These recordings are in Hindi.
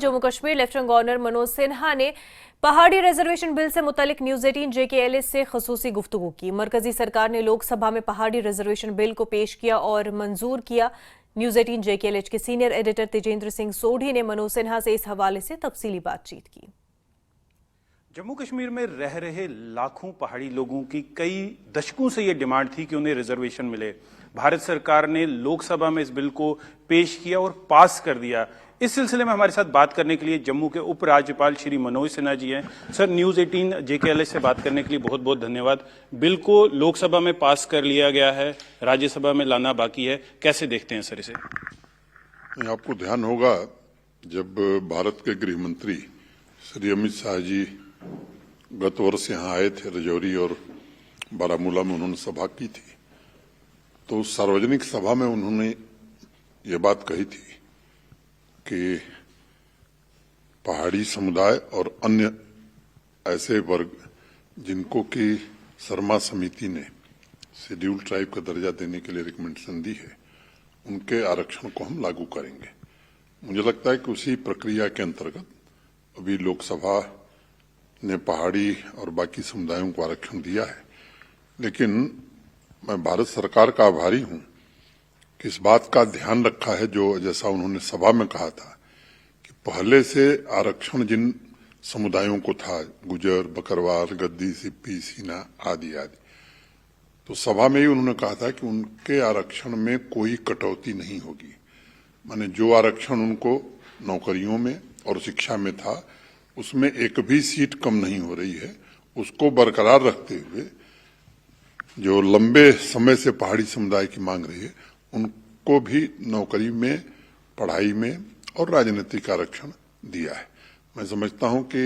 जम्मू कश्मीर लेफ्टिनेंट गवर्नर मनोज सिन्हा ने पहाड़ी रिजर्वेशन बिल से मुतालिक न्यूज 18 JKLS से खसूसी गुफ्तगू की। मरकजी सरकार ने लोकसभा में पहाड़ी रिजर्वेशन बिल को पेश किया और मंजूर किया। न्यूज 18 JKLH के सीनियर एडिटर तेजेंद्र सिंह सोढ़ी ने मनोज सिन्हा से इस हवाले से तफसीली बातचीत की। जम्मू कश्मीर में रह रहे लाखों पहाड़ी लोगों की कई दशकों से ये डिमांड थी कि उन्हें रिजर्वेशन मिले। भारत सरकार ने लोकसभा में इस बिल को पेश किया और पास कर दिया। इस सिलसिले में हमारे साथ बात करने के लिए जम्मू के उपराज्यपाल श्री मनोज सिन्हा जी हैं। सर, न्यूज 18 JKLS से बात करने के लिए बहुत बहुत धन्यवाद। बिल को लोकसभा में पास कर लिया गया है, राज्यसभा में लाना बाकी है, कैसे देखते हैं सर इसे? आपको ध्यान होगा, जब भारत के गृह मंत्री श्री अमित शाह जी गत वर्ष यहाँ आए थे, रजौरी और बारामूला में उन्होंने सभा की थी, तो सार्वजनिक सभा में उन्होंने ये बात कही थी कि पहाड़ी समुदाय और अन्य ऐसे वर्ग जिनको कि शर्मा समिति ने शेड्यूल ट्राइब का दर्जा देने के लिए रिकमेंडेशन दी है, उनके आरक्षण को हम लागू करेंगे। मुझे लगता है कि उसी प्रक्रिया के अंतर्गत अभी लोकसभा ने पहाड़ी और बाकी समुदायों को आरक्षण दिया है। लेकिन मैं भारत सरकार का आभारी हूं कि इस बात का ध्यान रखा है, जो जैसा उन्होंने सभा में कहा था कि पहले से आरक्षण जिन समुदायों को था, गुजर, बकरवाल, गद्दी, सिप्पी, सीना आदि आदि, तो सभा में ही उन्होंने कहा था कि उनके आरक्षण में कोई कटौती नहीं होगी। माने जो आरक्षण उनको नौकरियों में और शिक्षा में था, उसमें एक भी सीट कम नहीं हो रही है। उसको बरकरार रखते हुए जो लंबे समय से पहाड़ी समुदाय की मांग रही है, उनको भी नौकरी में, पढ़ाई में और राजनीतिक आरक्षण दिया है। मैं समझता हूं कि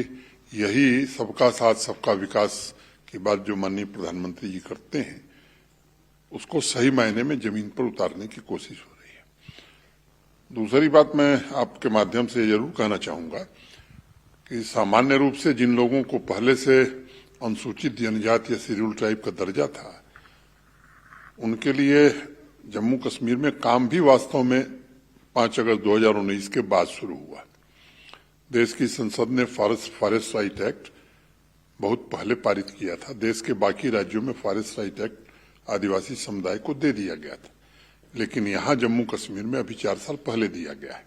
यही सबका साथ सबका विकास की बात जो माननीय प्रधानमंत्री जी करते हैं, उसको सही मायने में जमीन पर उतारने की कोशिश हो रही है। दूसरी बात मैं आपके माध्यम से जरूर कहना चाहूंगा कि सामान्य रूप से जिन लोगों को पहले से अनुसूचित जनजाति या शेड्यूल ट्राइब का दर्जा था, उनके लिए जम्मू कश्मीर में काम भी वास्तव में 5 अगस्त 2019 के बाद शुरू हुआ। देश की संसद ने फॉरेस्ट राइट एक्ट बहुत पहले पारित किया था। देश के बाकी राज्यों में फॉरेस्ट राइट एक्ट आदिवासी समुदाय को दे दिया गया था, लेकिन यहां जम्मू कश्मीर में अभी 4 साल पहले दिया गया है।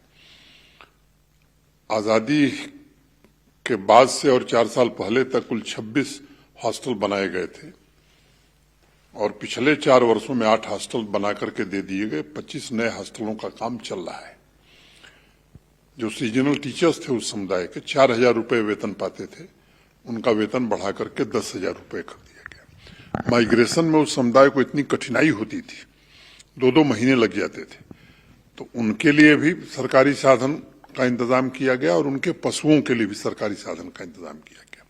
आजादी के बाद से और 4 साल पहले तक कुल 26 हॉस्टल बनाए गए थे और पिछले 4 वर्षों में 8 हॉस्टल बना करके दे दिए गए। 25 नए हॉस्टलों का काम चल रहा है। जो सीजनल टीचर्स थे उस समुदाय के 4,000 रुपए वेतन पाते थे, उनका वेतन बढ़ा करके 10,000 रुपए कर दिया गया। माइग्रेशन में उस समुदाय को इतनी कठिनाई होती थी, 2-2 महीने लग जाते थे, तो उनके लिए भी सरकारी साधन का इंतजाम किया गया और उनके पशुओं के लिए भी सरकारी साधन का इंतजाम किया गया।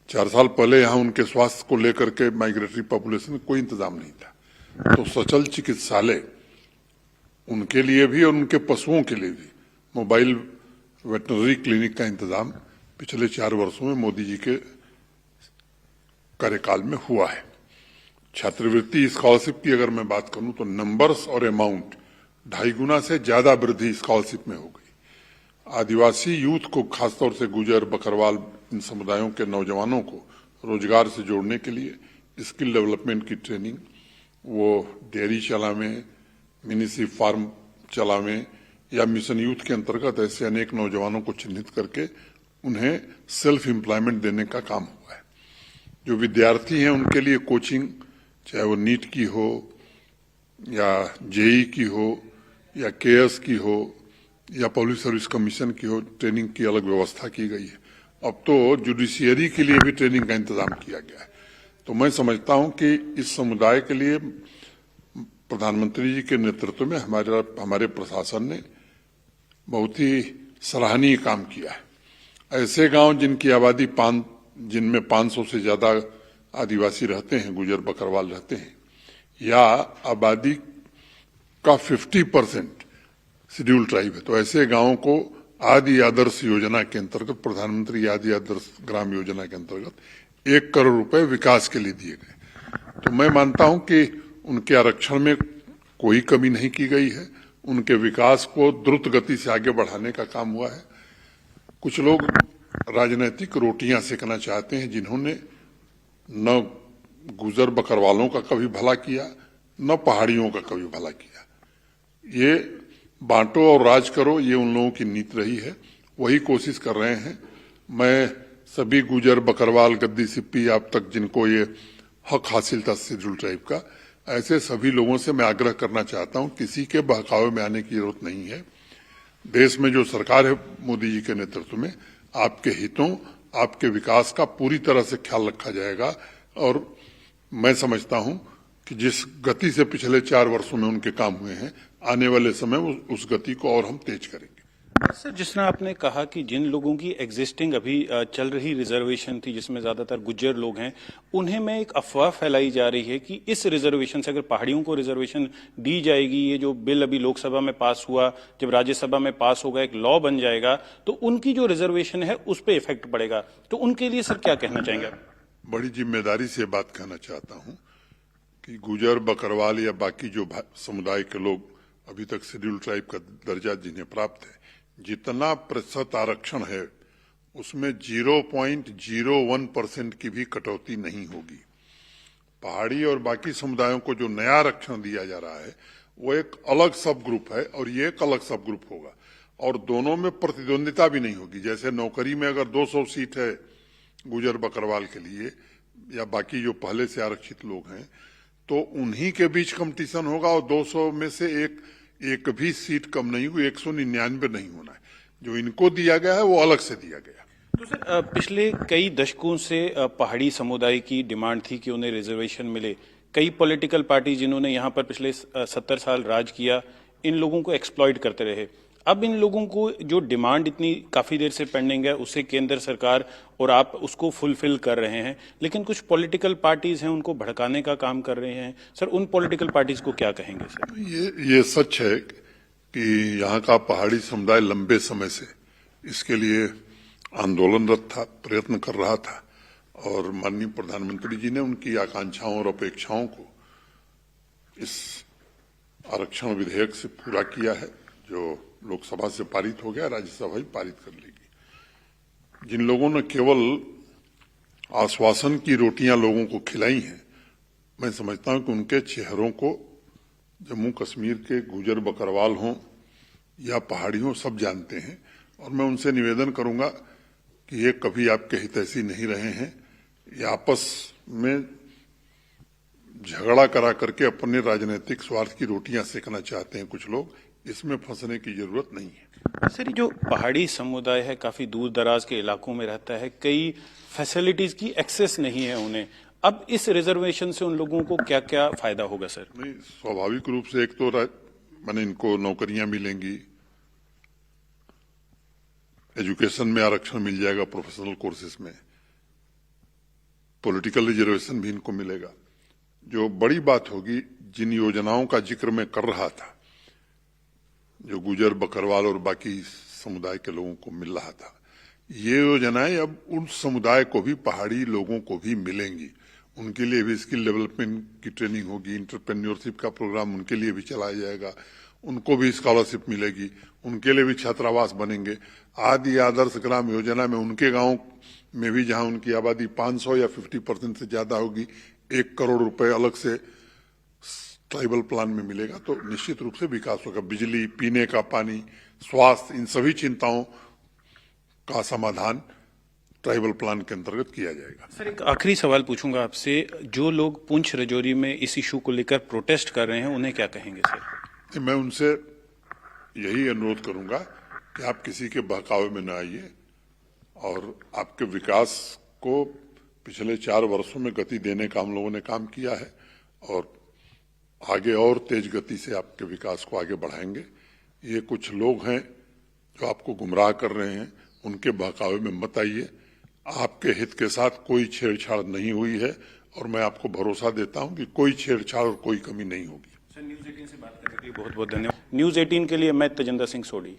4 साल पहले यहाँ उनके स्वास्थ्य को लेकर के माइग्रेटरी पॉपुलेशन में कोई इंतजाम नहीं था, तो सचल चिकित्सालय उनके लिए भी और उनके पशुओं के लिए भी मोबाइल वेटनरी क्लिनिक का इंतजाम पिछले 4 वर्षों में मोदी जी के कार्यकाल में हुआ है। छात्रवृत्ति स्कॉलरशिप की अगर मैं बात करूं तो नंबर्स और अमाउंट 2.5 गुना से ज्यादा वृद्धि स्कॉलरशिप में हो गई। आदिवासी यूथ को, खासतौर से गुजर, बकरवाल, इन समुदायों के नौजवानों को रोजगार से जोड़ने के लिए स्किल डेवलपमेंट की ट्रेनिंग, वो डेयरी चलावें, मिनी फार्म चलावें या मिशन यूथ के अंतर्गत ऐसे अनेक नौजवानों को चिन्हित करके उन्हें सेल्फ एम्प्लॉयमेंट देने का काम हुआ है। जो विद्यार्थी हैं उनके लिए कोचिंग, चाहे वो नीट की हो या JEE की हो या KS की हो या पब्लिक सर्विस कमीशन की हो, ट्रेनिंग की अलग व्यवस्था की गई है। अब तो जुडिशियरी के लिए भी ट्रेनिंग का इंतजाम किया गया है। तो मैं समझता हूं कि इस समुदाय के लिए प्रधानमंत्री जी के नेतृत्व में हमारे प्रशासन ने बहुत ही सराहनीय काम किया है। ऐसे गांव जिनकी आबादी जिनमें 500 से ज्यादा आदिवासी रहते हैं, गुजर बकरवाल रहते हैं, या आबादी का 50% शेड्यूल ट्राइब है, तो ऐसे गांवों को आदि आदर्श योजना के अंतर्गत, प्रधानमंत्री आदि आदर्श ग्राम योजना के अंतर्गत 1 करोड़ रुपए विकास के लिए दिए गए। तो मैं मानता हूं कि उनके आरक्षण में कोई कमी नहीं की गई है। उनके विकास को द्रुत गति से आगे बढ़ाने का काम हुआ है। कुछ लोग राजनीतिक रोटियां सेकना चाहते हैं, जिन्होंने न गुजर बकरवालों का कभी भला किया, न पहाड़ियों का कभी भला किया। ये बांटो और राज करो, ये उन लोगों की नीति रही है, वही कोशिश कर रहे हैं। मैं सभी गुजर बकरवाल गद्दी सिप्पी आप तक जिनको ये हक हासिल था शेड्यूल ट्राइब का, ऐसे सभी लोगों से मैं आग्रह करना चाहता हूं, किसी के बहकावे में आने की जरूरत नहीं है। देश में जो सरकार है मोदी जी के नेतृत्व में, आपके हितों, आपके विकास का पूरी तरह से ख्याल रखा जाएगा। और मैं समझता हूं कि जिस गति से पिछले 4 वर्षों में उनके काम हुए हैं, आने वाले समय में उस गति को और हम तेज करेंगे। सर, जिस तरह आपने कहा कि जिन लोगों की एग्जिस्टिंग अभी चल रही रिजर्वेशन थी, जिसमें ज्यादातर गुज्जर लोग हैं, उन्हें में एक अफवाह फैलाई जा रही है कि इस रिजर्वेशन से अगर पहाड़ियों को रिजर्वेशन दी जाएगी, ये जो बिल अभी लोकसभा में पास हुआ, जब राज्यसभा में पास होगा, एक लॉ बन जाएगा, तो उनकी जो रिजर्वेशन है उस पर इफेक्ट पड़ेगा। तो उनके लिए सर क्या कहना चाहेंगे आप? बड़ी जिम्मेदारी से बात कहना चाहता हूं कि गुजर बकरवाल या बाकी जो समुदाय के लोग अभी तक शेड्यूल ट्राइब का दर्जा जिन्हें प्राप्त है, जितना प्रतिशत आरक्षण है उसमें 0.01% की भी कटौती नहीं होगी। पहाड़ी और बाकी समुदायों को जो नया आरक्षण दिया जा रहा है वो एक अलग सब ग्रुप है और ये एक अलग सब ग्रुप होगा, और दोनों में प्रतिद्वंदिता भी नहीं होगी। जैसे नौकरी में अगर 200 सीट है गुजर बकरवाल के लिए या बाकी जो पहले से आरक्षित लोग हैं, तो उन्हीं के बीच कंपटीशन होगा और 200 में से एक भी सीट कम नहीं हुई, 199 नहीं होना है। जो इनको दिया गया है वो अलग से दिया गया। तो सर, पिछले कई दशकों से पहाड़ी समुदाय की डिमांड थी कि उन्हें रिजर्वेशन मिले। कई पॉलिटिकल पार्टी जिन्होंने यहाँ पर पिछले 70 साल राज किया, इन लोगों को एक्सप्लॉइट करते रहे। अब इन लोगों को जो डिमांड इतनी काफी देर से पेंडिंग है, उसे केंद्र सरकार और आप उसको फुलफिल कर रहे हैं, लेकिन कुछ पॉलिटिकल पार्टीज हैं उनको भड़काने का काम कर रहे हैं। सर, उन पॉलिटिकल पार्टीज को क्या कहेंगे सर? ये सच है कि यहाँ का पहाड़ी समुदाय लंबे समय से इसके लिए आंदोलनरत था, प्रयत्न कर रहा था, और माननीय प्रधानमंत्री जी ने उनकी आकांक्षाओं और अपेक्षाओं को इस आरक्षण विधेयक से पूरा किया है, जो लोकसभा से पारित हो गया, राज्यसभा भी पारित कर लेगी। जिन लोगों ने केवल आश्वासन की रोटियां लोगों को खिलाई हैं, मैं समझता हूं कि उनके चेहरों को जम्मू कश्मीर के गुजर बकरवाल हों या पहाड़ी हों, सब जानते हैं। और मैं उनसे निवेदन करूंगा कि ये कभी आपके हितैषी नहीं रहे हैं। ये आपस में झगड़ा करा करके अपने राजनीतिक स्वार्थ की रोटियां सेकना चाहते हैं कुछ लोग, इसमें फंसने की जरूरत नहीं है। सर, ये जो पहाड़ी समुदाय है काफी दूर दराज के इलाकों में रहता है, कई फैसिलिटीज की एक्सेस नहीं है उन्हें। अब इस रिजर्वेशन से उन लोगों को क्या क्या फायदा होगा सर? नहीं, स्वाभाविक रूप से एक तो माने इनको नौकरियां मिलेंगी, एजुकेशन में आरक्षण मिल जाएगा, प्रोफेशनल कोर्सेज में, पॉलिटिकल रिजर्वेशन भी इनको मिलेगा। जो बड़ी बात होगी, जिन योजनाओं का जिक्र मैं कर रहा था, जो गुजर बकरवाल और बाकी समुदाय के लोगों को मिल रहा था, ये योजनाएं अब उन समुदाय को भी, पहाड़ी लोगों को भी मिलेंगी। उनके लिए भी स्किल डेवलपमेंट की ट्रेनिंग होगी, इंटरप्रेन्योरशिप का प्रोग्राम उनके लिए भी चलाया जाएगा, उनको भी स्कॉलरशिप मिलेगी, उनके लिए भी छात्रावास बनेंगे। आदि आदर्श ग्राम योजना में उनके गांव में भी, जहां उनकी आबादी 500 या 50% से ज्यादा होगी, 1 करोड़ रुपए अलग से ट्राइबल प्लान में मिलेगा, तो निश्चित रूप से विकास होगा। बिजली, पीने का पानी, स्वास्थ्य, इन सभी चिंताओं का समाधान ट्राइबल प्लान के अंतर्गत किया जाएगा। सर, एक आखिरी सवाल पूछूंगा आपसे, जो लोग पुंछ राजौरी में इस इशू को लेकर प्रोटेस्ट कर रहे हैं, उन्हें क्या कहेंगे सर? मैं उनसे यही अनुरोध करूंगा कि आप किसी के बहकावे में न आइए और आपके विकास को पिछले 4 वर्षों में गति देने का हम लोगों ने काम किया है, और आगे और तेज गति से आपके विकास को आगे बढ़ाएंगे। ये कुछ लोग हैं जो आपको गुमराह कर रहे हैं, उनके बहकावे में मत आइए। आपके हित के साथ कोई छेड़छाड़ नहीं हुई है, और मैं आपको भरोसा देता हूं कि कोई छेड़छाड़ और कोई कमी नहीं होगी। सर, न्यूज़ 18 से बात करने के लिए बहुत बहुत धन्यवाद। न्यूज़ 18 के लिए मैं तेजिंदर सिंह सोढ़ी।